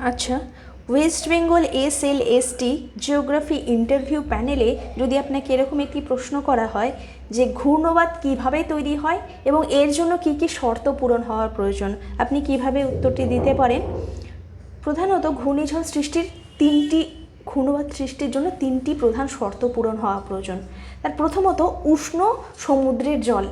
আচ্ছা, West Bengal SLST geography interview প্যানেলে যদি আপনাকে এরকম একটি প্রশ্ন করা হয় যে ঘূর্ণবাত কিভাবে তৈরি হয় এবং এর জন্য কি কি শর্ত পূরণ হওয়ার প্রয়োজন, আপনি কিভাবে উত্তরটি দিতে পারেন? প্রধানত ঘূর্ণিঝড় সৃষ্টির ঘূর্ণবাত সৃষ্টির জন্য তিনটি প্রধান শর্ত পূরণ হওয়া প্রয়োজন। তার প্রথমত উষ্ণ সমুদ্রের জল।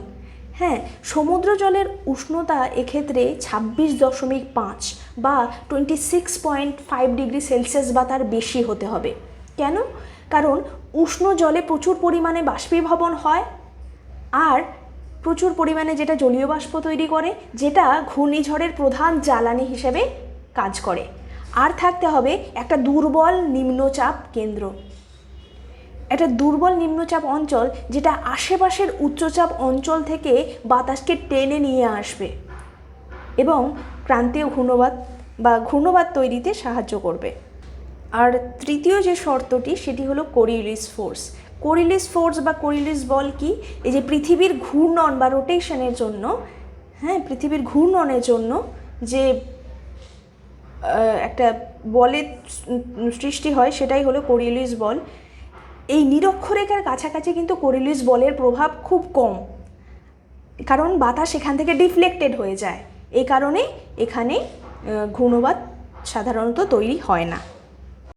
হ্যাঁ, সমুদ্র জলের উষ্ণতা এক্ষেত্রে 26.5 বা 26.5 ডিগ্রি সেলসিয়াস বা তার বেশি হতে হবে। কেন? কারণ উষ্ণ জলে প্রচুর পরিমাণে বাষ্পীভবন হয় আর প্রচুর পরিমাণে যেটা জলীয় বাষ্প তৈরি করে, যেটা ঘূর্ণিঝড়ের প্রধান জ্বালানি হিসেবে কাজ করে। আর থাকতে হবে একটা দুর্বল নিম্নচাপ কেন্দ্র, একটা দুর্বল নিম্নচাপ অঞ্চল যেটা আশেপাশের উচ্চচাপ অঞ্চল থেকে বাতাসকে টেনে নিয়ে আসবে এবং ক্রান্তীয় ঘূর্ণবাত তৈরিতে সাহায্য করবে। আর তৃতীয় যে শর্তটি সেটি হলো কোরিওলিস ফোর্স। কোরিওলিস ফোর্স বা কোরিওলিস বল কি? এই যে পৃথিবীর ঘূর্ণন বা রোটেশনের জন্য, হ্যাঁ, পৃথিবীর ঘূর্ণনের জন্য যে একটা বলের সৃষ্টি হয় সেটাই হলো কোরিওলিস বল। এই নিরক্ষরেখার কাছাকাছি কিন্তু কোরিওলিস বলের প্রভাব খুব কম, কারণ বাতাস এখান থেকে ডিফ্লেক্টেড হয়ে যায়। এই কারণে এখানে ঘূর্ণবাত সাধারণত তৈরি হয় না।